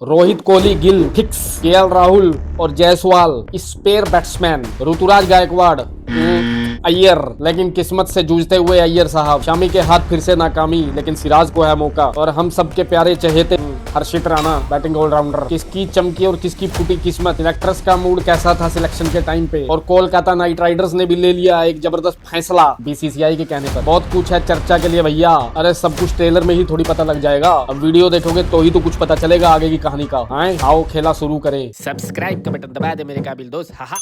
Rohit Kohli Gill fix, KL Rahul और Jaiswal spare batsman, Rituraj Gaekwad, Iyer, लेकिन किस्मत से जूझते हुए अय्यर साहब, शामी के हाथ फिर से नाकामी, लेकिन सिराज को है मौका। और हम सबके प्यारे चहेते हर्षित राणा बैटिंग ऑलराउंडर, किसकी चमकी और किसकी फूटी किस्मत। सिलेक्टर्स का मूड कैसा था सिलेक्शन के टाइम पे, और कोलकाता नाइट राइडर्स ने भी ले लिया एक जबरदस्त फैसला बीसीसीआई के कहने पर। बहुत कुछ है चर्चा के लिए भैया, अरे सब कुछ ट्रेलर में ही थोड़ी पता लग जाएगा, अब वीडियो देखोगे तो ही तो कुछ पता चलेगा आगे की कहानी का। आओ खेला शुरू करें। सब्सक्राइब का बटन दबा दे मेरे काबिल दोस्त। हा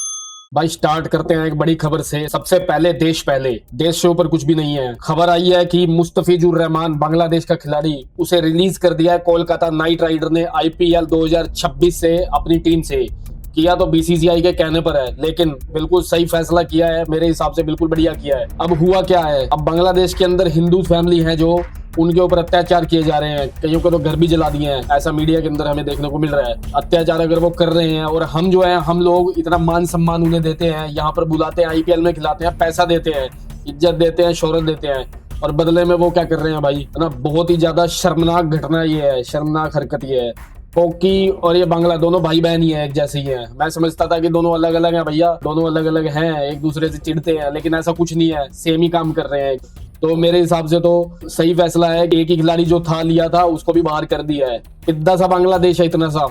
भाई स्टार्ट करते हैं एक बड़ी खबर से। सबसे पहले देश के ऊपर कुछ भी नहीं है। खबर आई है कि मुस्तफिजुर रहमान बांग्लादेश का खिलाड़ी, उसे रिलीज कर दिया है कोलकाता नाइट राइडर ने आईपीएल 2026 से अपनी टीम से। किया तो बीसीसीआई के कहने पर है, लेकिन बिल्कुल सही फैसला किया है मेरे हिसाब से, बिल्कुल बढ़िया किया है। अब हुआ क्या है, अब बांग्लादेश के अंदर हिंदू फैमिली है जो उनके ऊपर अत्याचार किए जा रहे हैं, कईयों को तो घर भी जला दिए हैं, ऐसा मीडिया के अंदर हमें देखने को मिल रहा है। अत्याचार अगर वो कर रहे हैं और हम जो है, हम लोग इतना मान सम्मान उन्हें देते हैं, यहाँ पर बुलाते हैं, आईपीएल में खिलाते हैं, पैसा देते हैं, इज्जत देते हैं, शोहरत देते हैं, और बदले में वो क्या कर रहे हैं भाई, है ना। बहुत ही ज्यादा शर्मनाक घटना ये है, शर्मनाक हरकत ये है। कोकी और ये बांग्ला दोनों भाई बहन ही है, एक जैसे ही हैं। मैं समझता था कि दोनों अलग अलग हैं भैया, दोनों अलग अलग हैं, एक दूसरे से चिढ़ते हैं, लेकिन ऐसा कुछ नहीं है, सेम ही काम कर रहे हैं। तो मेरे हिसाब से तो सही फैसला है कि एक ही खिलाड़ी जो था लिया था उसको भी बाहर कर दिया है। इतना सा बांग्लादेश है, इतना सा।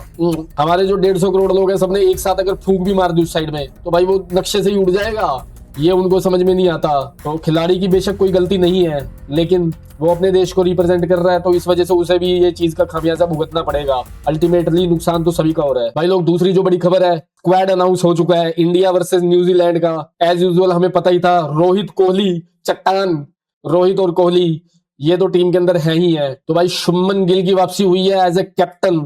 हमारे जो 150 करोड़ लोग हैं, सबने एक साथ अगर फूंक भी मार दी उस साइड में तो भाई वो नक्शे से ही उड़ जाएगा। ये उनको समझ में नहीं आता। तो खिलाड़ी की बेशक कोई गलती नहीं है, लेकिन वो अपने देश को रिप्रेजेंट कर रहा है, तो इस वजह से उसे भी ये चीज का खामियाजा भुगतना पड़ेगा। अल्टीमेटली नुकसान तो सभी का हो रहा है भाई लोग। दूसरी जो बड़ी खबर है, स्क्वाड अनाउंस हो चुका है इंडिया वर्सेस न्यूजीलैंड का। एज यूजुअल हमें पता ही था, रोहित कोहली चट्टान, रोहित और कोहली ये तो टीम के अंदर है ही है। तो भाई शुभमन गिल की वापसी हुई है as a captain.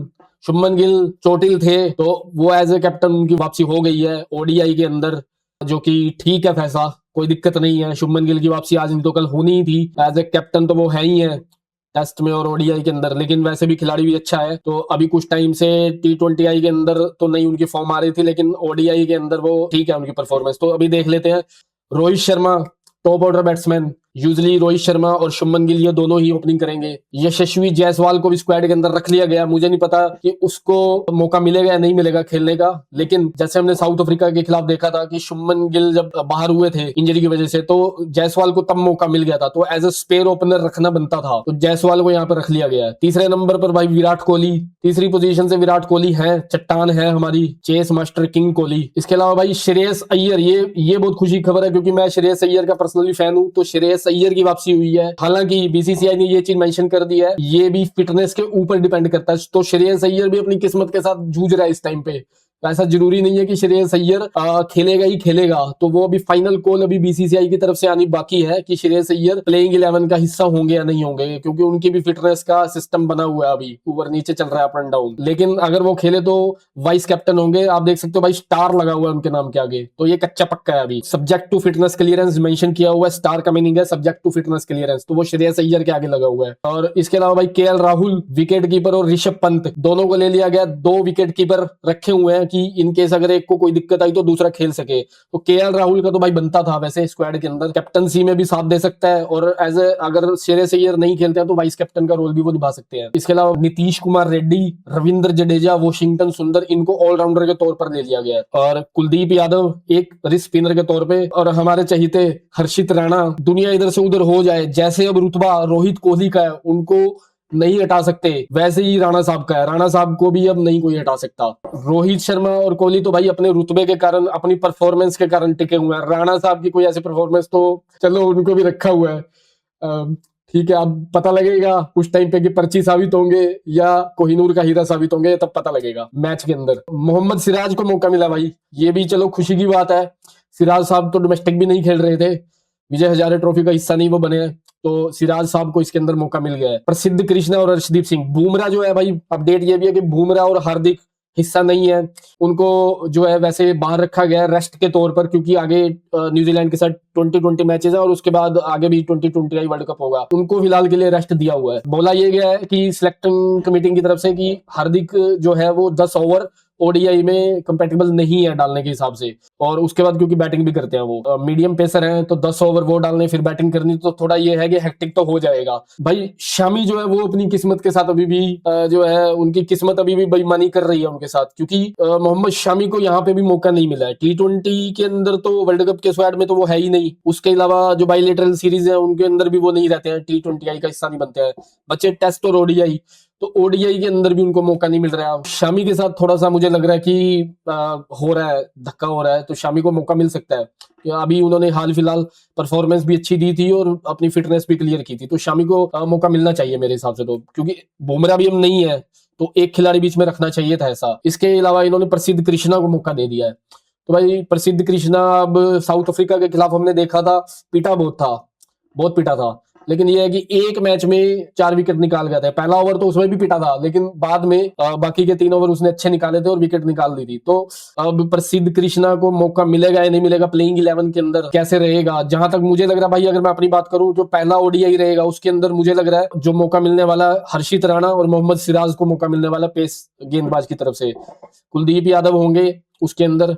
Shubman Gill चोटिल थे, तो वो एज ए कैप्टन उनकी वापसी हो गई है ओडीआई के अंदर, जो कि ठीक है फैसला, कोई दिक्कत नहीं है। शुभमन गिल की वापसी आज नहीं तो कल होनी ही थी। एज ए कैप्टन तो वो है ही है टेस्ट में और ओडीआई के अंदर, लेकिन वैसे भी खिलाड़ी भी अच्छा है। तो अभी कुछ टाइम से T20 के अंदर तो नहीं उनकी फॉर्म आ रही थी, लेकिन ओडीआई के अंदर वो ठीक है उनकी परफॉर्मेंस। तो अभी देख लेते हैं। Rohit Sharma top order batsman, usually Rohit Sharma और शुभमन गिल ये दोनों ही ओपनिंग करेंगे। यशस्वी जायसवाल को भी स्क्वाड के अंदर रख लिया गया। मुझे नहीं पता कि उसको मौका मिलेगा या नहीं मिलेगा खेलने का, लेकिन जैसे हमने साउथ अफ्रीका के खिलाफ देखा था कि शुभमन गिल जब बाहर हुए थे इंजरी की वजह से, तो जायसवाल को तब मौका मिल गया था, तो एज ए स्पेयर ओपनर रखना बनता था, तो जायसवाल को यहाँ पर रख लिया गया। तीसरे नंबर पर भाई विराट कोहली, तीसरी पोजीशन से विराट कोहली है, चट्टान है हमारी, चेस मास्टर किंग कोहली। इसके अलावा भाई श्रेयस अय्यर, ये बहुत खुशी की खबर है, क्योंकि मैं श्रेयस अय्यर का पर्सनली फैन हूं। तो श्रेयस अय्यर की वापसी हुई है। हालांकि बीसीसीआई ने ये चीज मेंशन कर दी है, ये भी फिटनेस के ऊपर डिपेंड करता है। तो श्रेयस अय्यर भी अपनी किस्मत के साथ जूझ रहा है इस टाइम पे। ऐसा जरूरी नहीं है कि श्रेयस अय्यर खेलेगा ही खेलेगा, तो वो अभी फाइनल कॉल अभी बीसीसीआई की तरफ से आनी बाकी है कि श्रेयस अय्यर प्लेइंग 11 का हिस्सा होंगे या नहीं होंगे, क्योंकि उनकी भी फिटनेस का सिस्टम बना हुआ है, अभी ऊपर नीचे चल रहा है, अप एंड डाउन। लेकिन अगर वो खेले तो वाइस कैप्टन होंगे। आप देख सकते हो भाई स्टार लगा हुआ है उनके नाम के आगे, तो ये कच्चा पक्का है। अभी subject to fitness clearance mention किया हुआ है, स्टार का मीनिंग है सब्जेक्ट टू फिटनेस क्लियरेंस, तो वो श्रेयस अय्यर के आगे लगा हुआ है। और इसके अलावा भाई केएल राहुल विकेट कीपर और ऋषभ पंत दोनों को ले लिया गया। 2 विकेट कीपर रखे हुए हैं कि इनकेस अगर एक को कोई दिक्कत आई तो दूसरा खेल सके। तो केएल राहुल का तो भाई बनता था वैसे स्क्वाड के अंदर, कैप्टनसी में भी साथ दे सकता है, और एज ए अगर श्रेयस अय्यर नहीं खेलते हैं तो वाइस कैप्टन का रोल भी वो निभा सकते हैं। इसके अलावा नीतीश कुमार रेड्डी, रविंद्र जडेजा, वॉशिंगटन सुंदर, इनको ऑलराउंडर के तौर पर ले लिया गया है। और कुलदीप यादव एक रिस्ट स्पिनर के तौर पे, और हमारे चहीते हर्षित राणा। दुनिया इधर से उधर हो जाए, जैसे अब रुतबा रोहित कोहली का है, उनको नहीं हटा सकते, वैसे ही राणा साहब का है। राणा साहब को भी अब नहीं कोई हटा सकता। रोहित शर्मा और कोहली तो भाई अपने रुतबे के कारण, अपनी परफॉर्मेंस के कारण टिके हुए हैं। राणा साहब की कोई ऐसी परफॉर्मेंस तो चलो उनको भी रखा हुआ है, ठीक है। अब पता लगेगा उस टाइम पे कि पर्ची साबित होंगे या कोहिनूर का हीरा साबित होंगे, तब पता लगेगा मैच के अंदर। मोहम्मद सिराज को मौका मिला भाई, ये भी चलो खुशी की बात है। सिराज साहब तो डोमेस्टिक भी नहीं खेल रहे थे, विजय हजारे ट्रॉफी का हिस्सा नहीं वो बने हैं, तो सिराज साहब को इसके अंदर मौका मिल गया है। प्रसिद्ध कृष्णा और अर्शदीप सिंह। बुमराह जो है भाई, अपडेट ये भी है कि बुमराह और हार्दिक हिस्सा नहीं है, उनको जो है वैसे बाहर रखा गया है रेस्ट के तौर पर, क्योंकि आगे न्यूजीलैंड के साथ 2020 मैचेस है और उसके बाद आगे भी 2020 वर्ल्ड कप होगा, उनको फिलहाल के लिए रेस्ट दिया हुआ है। बोला ये गया है कि सिलेक्टिंग कमेटी की तरफ से कि हार्दिक जो है वो 10 ओवर ओडीआई में कंपेटेबल नहीं है डालने के हिसाब से। और उसके बाद क्योंकि बैटिंग भी करते हैं वो, मीडियम पेसर हैं, तो 10 ओवर वो डालने फिर बैटिंग करनी, तो थोड़ा ये है कि हेक्टिक तो हो जाएगा। भाई शामी जो है वो अपनी किस्मत के साथ अभी भी जो है उनकी किस्मत अभी भी बेईमानी कर रही है उनके साथ, क्योंकि मोहम्मद शामी को यहाँ पे भी मौका नहीं मिला है। T20 के अंदर तो वर्ल्ड कप के स्क्वाड में तो वो है ही नहीं, उसके अलावा जो बायलैटरल सीरीज है उनके अंदर भी वो नहीं रहते हैं, T20I का हिस्सा नहीं बनते हैं बच्चे, टेस्ट और ओडीआई, तो ओडीआई के अंदर भी उनको मौका नहीं मिल रहा है। शामी के साथ थोड़ा सा मुझे लग रहा है कि हो रहा है, धक्का हो रहा है, तो शामी को मौका मिल सकता है। अभी उन्होंने हाल फिलहाल परफॉर्मेंस भी अच्छी दी थी और अपनी फिटनेस भी क्लियर की थी, तो शामी को मौका मिलना चाहिए मेरे हिसाब से, तो क्योंकि बुमराह भी हम नहीं है तो एक खिलाड़ी बीच में रखना चाहिए था ऐसा। इसके अलावा इन्होंने प्रसिद्ध कृष्णा को मौका दे दिया है, तो भाई प्रसिद्ध कृष्णा अब साउथ अफ्रीका के खिलाफ हमने देखा था, पीटा बहुत पीटा था, लेकिन ये है कि एक मैच में 4 विकेट निकाल गया था। पहला ओवर तो उसमें भी पिटा था, लेकिन बाद में बाकी के 3 ओवर उसने अच्छे निकाले थे और विकेट निकाल दी थी। तो अब प्रसिद्ध कृष्णा को मौका मिलेगा या नहीं मिलेगा, प्लेइंग 11 के अंदर कैसे रहेगा, जहां तक मुझे लग रहा है भाई, अगर मैं अपनी बात करूं, जो पहला ओडीआई रहेगा उसके अंदर मुझे लग रहा है जो मौका मिलने वाला हर्षित राणा और मोहम्मद सिराज को मौका मिलने वाला पेस गेंदबाज की तरफ से। कुलदीप यादव होंगे उसके अंदर,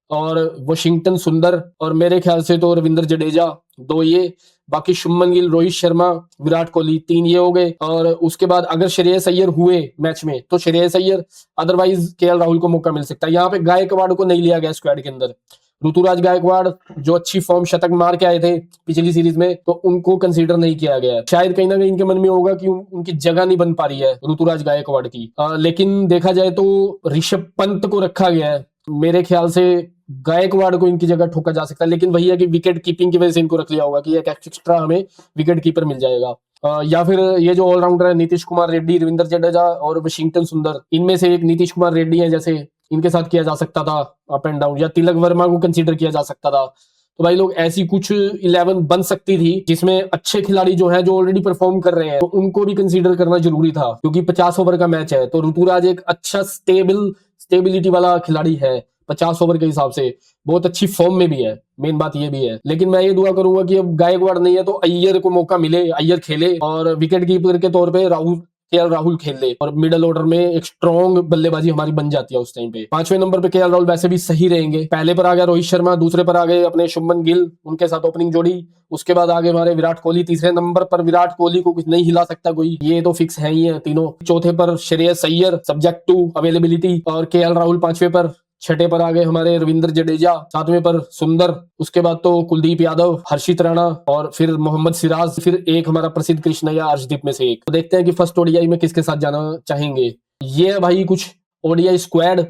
और वाशिंगटन सुंदर, और मेरे ख्याल से तो रविंद्र जडेजा, 2 ये, बाकी शुभमन गिल, रोहित शर्मा, विराट कोहली, 3 ये हो गए। और उसके बाद अगर श्रेयस अय्यर हुए मैच में तो श्रेयस अय्यर, अदरवाइज केएल राहुल को मौका मिल सकता है। यहाँ पे गायकवाड़ को नहीं लिया गया स्क्वाड के अंदर, ऋतुराज गायकवाड़ जो अच्छी फॉर्म शतक मार के आए थे पिछली सीरीज में, तो उनको कंसीडर नहीं किया गया है। शायद कहीं ना कहीं इनके मन में होगा कि उनकी जगह नहीं बन पा रही है ऋतुराज गायकवाड़ की। लेकिन देखा जाए तो ऋषभ पंत को रखा गया है, मेरे ख्याल से गायकवाड़ को इनकी जगह ठोका जा सकता है, लेकिन वही है कि विकेट कीपिंग की वजह से इनको रख लिया होगा कि एक एक्स्ट्रा हमें विकेट कीपर मिल जाएगा। या फिर ये जो ऑलराउंडर है नीतीश कुमार रेड्डी, रविंद्र जडेजा और वाशिंगटन सुंदर, इनमें से एक नीतीश कुमार रेड्डी है जैसे, इनके साथ किया जा सकता था अप एंड डाउन, या तिलक वर्मा को कंसीडर किया जा सकता था। तो भाई लोग ऐसी कुछ 11 बन सकती थी जिसमें अच्छे खिलाड़ी जो हैं, जो ऑलरेडी परफॉर्म कर रहे हैं, तो उनको भी कंसीडर करना जरूरी था, क्योंकि 50 ओवर का मैच है। तो ऋतुराज एक अच्छा स्टेबिलिटी वाला खिलाड़ी है, 50 ओवर के हिसाब से बहुत अच्छी फॉर्म में भी है, मेन बात ये भी है। लेकिन मैं ये दुआ करूंगा कि अब गायकवाड़ नहीं है तो अय्यर को मौका मिले, अय्यर खेले और विकेट कीपर के तौर पे केएल राहुल खेल ले, और मिडिल ऑर्डर में एक स्ट्रॉन्ग बल्लेबाजी हमारी बन जाती है उस टाइम पे। 5वें नंबर पे केएल राहुल वैसे भी सही रहेंगे। पहले पर आ गया रोहित शर्मा, दूसरे पर आ गए अपने शुभमन गिल, उनके साथ ओपनिंग जोड़ी। उसके बाद आगे हमारे विराट कोहली, तीसरे नंबर पर विराट कोहली को कुछ नहीं हिला सकता कोई, ये तो फिक्स है ही है तीनों। चौथे पर Shreyas Iyer subject to availability, और केएल राहुल 5वें पर। 6ठे पर आ गए हमारे रविंद्र जडेजा, 7वें पर सुंदर, उसके बाद तो कुलदीप यादव, हर्षित राणा और फिर मोहम्मद सिराज, फिर एक हमारा प्रसिद्ध कृष्णा या अर्शदीप में से एक। तो देखते हैं कि फर्स्ट ओडीआई में किसके साथ जाना चाहेंगे। ये है भाई कुछ ओडीआई स्क्वाड।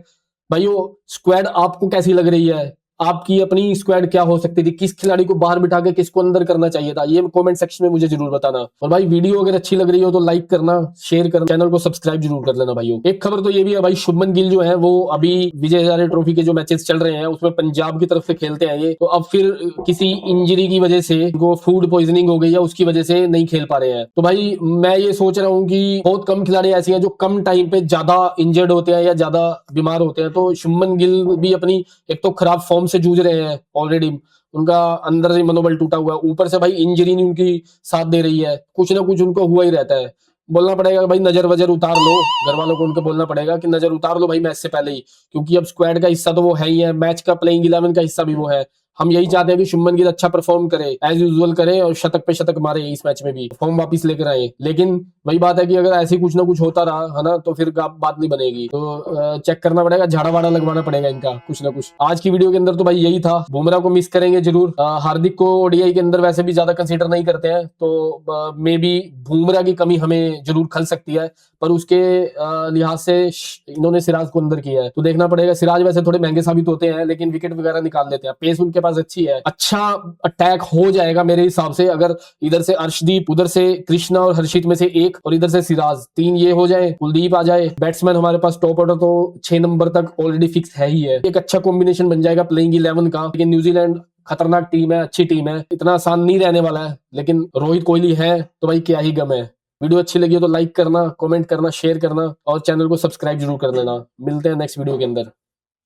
भाई वो स्क्वाड आपको कैसी लग रही है, आपकी अपनी स्क्वाड क्या हो सकती थी, किस खिलाड़ी को बाहर बिठा के किसको अंदर करना चाहिए था, ये कमेंट सेक्शन में मुझे जरूर बताना। और भाई वीडियो अगर अच्छी लग रही हो तो लाइक करना, शेयर करना, चैनल को सब्सक्राइब जरूर कर लेना भाइयों। एक खबर तो ये भी है भाई, शुभमन गिल जो है वो अभी विजय हजारे ट्रॉफी के जो मैचेस चल रहे हैं उसमें पंजाब की तरफ से खेलते हैं ये, तो अब फिर किसी इंजरी की वजह से वो फूड पॉइजनिंग हो गई या उसकी वजह से नहीं खेल पा रहे हैं। तो भाई मैं ये सोच रहा हूँ कि बहुत कम खिलाड़ी ऐसे हैं जो कम टाइम पे ज्यादा इंजर्ड होते हैं या ज्यादा बीमार होते हैं, तो शुभमन गिल भी अपनी एक तो खराब फॉर्म से जूझ रहे हैं ऑलरेडी, उनका अंदर से मनोबल टूटा हुआ है, ऊपर से भाई इंजरी नहीं उनकी साथ दे रही है, कुछ ना कुछ उनको हुआ ही रहता है। बोलना पड़ेगा भाई नजर वजर उतार लो, घर वालों को उनके बोलना पड़ेगा कि नजर उतार लो भाई मैच से पहले ही, क्योंकि अब स्क्वाड का हिस्सा तो वो है ही है, मैच का प्लेइंग 11 का हिस्सा भी वो है। हम यही चाहते हैं कि शुभमन गिल अच्छा परफॉर्म करे, एज यूजुअल करे और शतक पे शतक मारे, इस मैच में भी फॉर्म वापस लेकर आए। लेकिन वही बात है कि अगर ऐसे कुछ ना कुछ होता रहा है ना, तो फिर बात नहीं बनेगी। तो चेक करना पड़ेगा, झाड़ा वाड़ा लगवाना पड़ेगा इनका कुछ ना कुछ। आज की वीडियो के अंदर तो भाई यही था। बुमराह को मिस करेंगे जरूर, हार्दिक को ओडीआई के अंदर वैसे भी ज्यादा कंसीडर नहीं करते हैं, तो मे बी बुमराह की कमी हमें जरूर खल सकती है, पर उसके लिहाज से इन्होंने सिराज को अंदर किया है, तो देखना पड़ेगा। सिराज वैसे थोड़े महंगे साबित होते हैं, लेकिन विकेट वगैरह निकाल देते हैं, पेस उनके पास अच्छी है, अच्छा अटैक हो जाएगा मेरे हिसाब से। अगर इधर से अर्शदीप, उधर से कृष्णा और हर्षित में से एक, और इधर से सिराज, 3 ये हो जाए, कुलदीप आ जाए, बैट्समैन हमारे पास टॉप ऑर्डर तो 6 नंबर तक ऑलरेडी फिक्स है ही है। एक अच्छा कॉम्बिनेशन बन जाएगा प्लेइंग 11 का। लेकिन न्यूजीलैंड खतरनाक टीम है, अच्छी टीम है, इतना आसान नहीं रहने वाला है, लेकिन रोहित कोहली है तो भाई क्या ही गम है। वीडियो अच्छी लगी हो तो लाइक करना, कमेंट करना, शेयर करना और चैनल को सब्सक्राइब जरूर कर लेना। मिलते हैं नेक्स्ट वीडियो के अंदर।